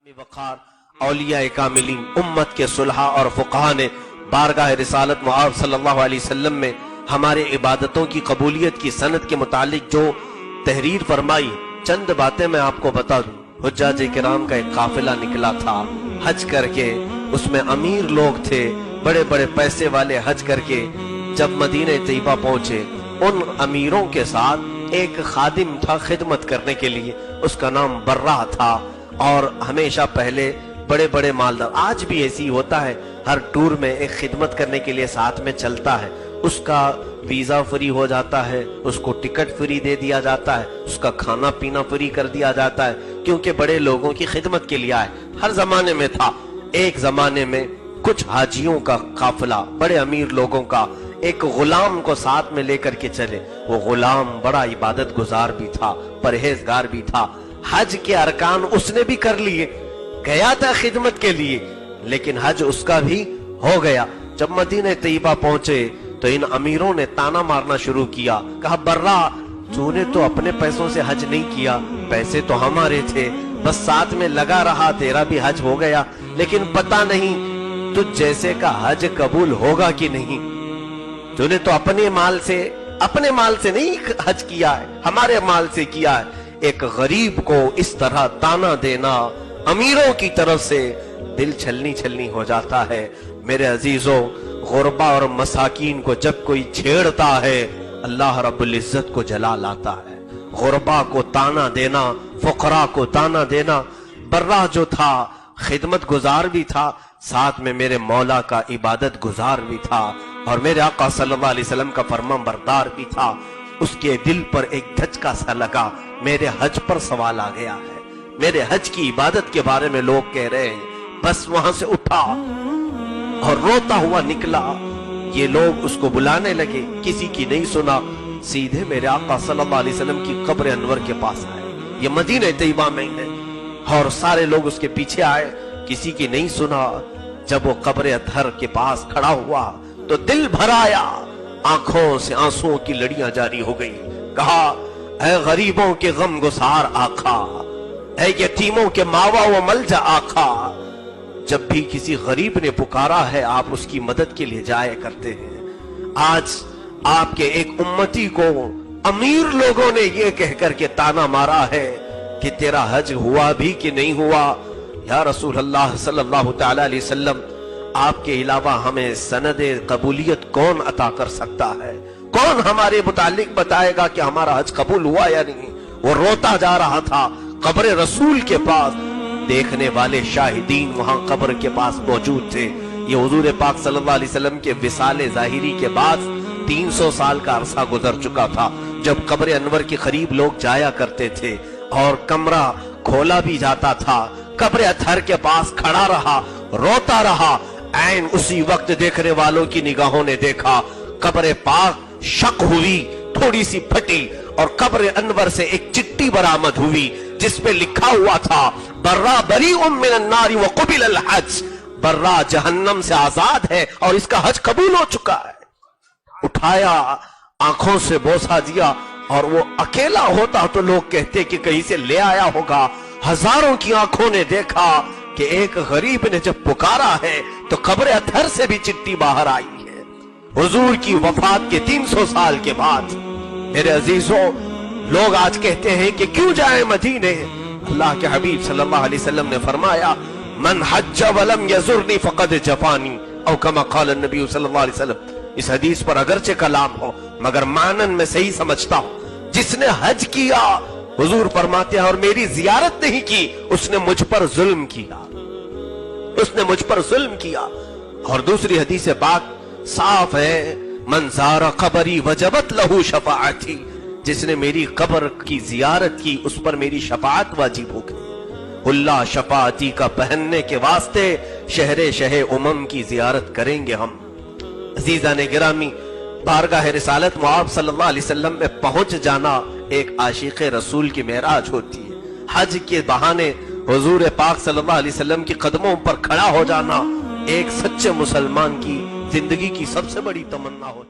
वक़ार औलिया कामिलीन उम्मत के सुलहा और फुक़हा ने बारगाह रिसालत मुआब सल्लल्लाहु अलैहि वसल्लम में हमारे इबादतों की कबूलियत की सनद के मुतालिक जो तहरीर फरमाई, चंद बातें मैं आपको बता दूं। हुज्जाज किराम का एक काफिला निकला था हज करके, उसमें अमीर लोग थे, बड़े बड़े पैसे वाले हज करके जब मदीने तैयबा पहुंचे, उन अमीरों के साथ एक खादिम था खिदमत करने के लिए, उसका नाम बर्रा था। और हमेशा पहले बड़े बड़े मालदार, आज भी ऐसी होता है, हर टूर में एक खिदमत करने के लिए साथ में चलता है, उसका वीजा फ्री हो जाता है, उसको टिकट फ्री दे दिया जाता है, उसका खाना पीना फ्री कर दिया जाता है, क्योंकि बड़े लोगों की खिदमत के लिए आए। हर जमाने में था। एक जमाने में कुछ हाजियों का काफिला, बड़े अमीर लोगों का, एक गुलाम को साथ में लेकर के चले। वो गुलाम बड़ा इबादत गुजार भी था, परहेजगार भी था, हज के अरकान उसने भी कर लिए, गया था खिदमत के लिए, लेकिन हज उसका भी हो गया। जब मदीने तैयबा पहुंचे तो इन अमीरों ने ताना मारना शुरू किया, कहा बर्रा तूने तो अपने पैसों से हज नहीं किया, पैसे तो हमारे थे, बस साथ में लगा रहा, तेरा भी हज हो गया, लेकिन पता नहीं तुझ जैसे का हज कबूल होगा कि नहीं। तूने तो अपने माल से नहीं हज किया है, हमारे माल से किया है। एक गरीब को इस तरह ताना देना अमीरों की तरफ से दिल छलनी छलनी हो जाता है। मेरे अजीजों, गुरबा और मसाकीन को जब कोई छेड़ता है, अल्लाह रब्बुल इज्जत को जलाल आता है। गुरबा को ताना देना, फुकरा को ताना देना। बर्रा जो था खिदमत गुजार भी था, साथ में मेरे मौला का इबादत गुजार भी था, और मेरे आका सल्लल्लाहु अलैहि वसल्लम का फर्मान बरदार भी था। उसके दिल पर एक धचका सा लगा, मेरे हज पर सवाल आ गया है, मेरे हज की इबादत के बारे में लोग कह रहे हैं। बस वहां से उठा और रोता हुआ निकला। ये लोग उसको बुलाने लगे, किसी की नहीं सुना, सीधे मेरे आका सल्लल्लाहु अलैहि वसल्लम की कब्र अनवर के पास आए। ये मदीने तैयबा में है, और सारे लोग उसके पीछे आए, किसी की नहीं सुना। जब वो कब्र अतहर के पास खड़ा हुआ तो दिल भर आया, आंखों से आंसुओं की लड़ियां जारी हो गई। कहा, ऐ गरीबों के गम गुसार आका, ऐ यतीमों के मावा व मलजा आका, जब भी किसी गरीब ने पुकारा है आप उसकी मदद के लिए जाया करते हैं। आज आपके एक उम्मती को अमीर लोगों ने यह कहकर के ताना मारा है कि तेरा हज हुआ भी कि नहीं हुआ। या रसूल अल्लाह सल्लल्लाहु तआला अलैहि वसल्लम, आपके अलावा हमें सनदे कबूलियत कौन अता कर सकता है? कौन हमारे मुतालिक बताएगा कि हमारा हज कबूल हुआ या नहीं? वो रोता जा रहा था कब्र रसूल के पास। देखने वाले शाहिदीन वहां कब्र के पास मौजूद थे। ये हुजूर पाक सल्लल्लाहु अलैहि वसल्लम के विसाले ज़ाहिरी के बाद 300 साल का अरसा गुजर चुका था, जब कब्र अनवर के करीब लोग जाया करते थे और कमरा खोला भी जाता था। कब्र अतहर के पास खड़ा रहा, रोता रहा। ऐन उसी वक्त देखने वालों की निगाहों ने देखा, कब्र पाक शक हुई, थोड़ी सी फटी, और कब्र अनवर से एक चिट्ठी बरामद हुई जिसपे लिखा हुआ था, बर्रा बरीउम मिनन नारी व क़ुबिलल हज, बर्रा जहन्नम से आजाद है और इसका हज कबूल हो चुका है। उठाया, आंखों से बोसा दिया, और वो अकेला होता तो लोग कहते कि कहीं से ले आया होगा। हजारों की आंखों ने देखा कि एक गरीब ने जब पुकारा है तो कब्र अतहर से भी चिट्ठी बाहर आई है। हुजूर की वफात के 300 साल के बाद मेरे अजीजों, लोग आज कहते हैं कि क्यों जाए मदीने। अल्लाह के हबीब सल्लल्लाहु अलैहि वसल्लम ने फरमाया, मन हज्ज वलम यजुरनी फक़द जफानी, औ कमा क़ाल नबी सल्लल्लाहु अलैहि वसल्लम। इस हदीस पर अगरचे कलाम हो, मगर मानन में सही समझता हूं। जिसने हज किया, हुजूर फरमाते हैं, और मेरी जियारत नहीं की, उसने मुझ पर जुल्म किया, उसने मुझ पर जुल्म किया। और दूसरी हदीस बात साफ है, मन ज़ारा क़बरी वजबत लहू शफ़ाअती, जिसने मेरी कब्र की जियारत की उस पर मेरी शफाअत वाजिब हो गई। हुल्ला शफाअती का पहनने के वास्ते शहरे शहे उमम की जियारत करेंगे हम। अजीज़ान गिरामी, बारगाह रिसालत मुआब सल्लल्लाहु अलैहि वसल्लम में पहुंच जाना एक आशिक़ रसूल की मेराज होती है। हज के बहाने हुजूर पाक सल्लल्लाहु अलैहि वसल्लम के कदमों पर खड़ा हो जाना एक सच्चे मुसलमान की जिंदगी की सबसे बड़ी तमन्ना होती है।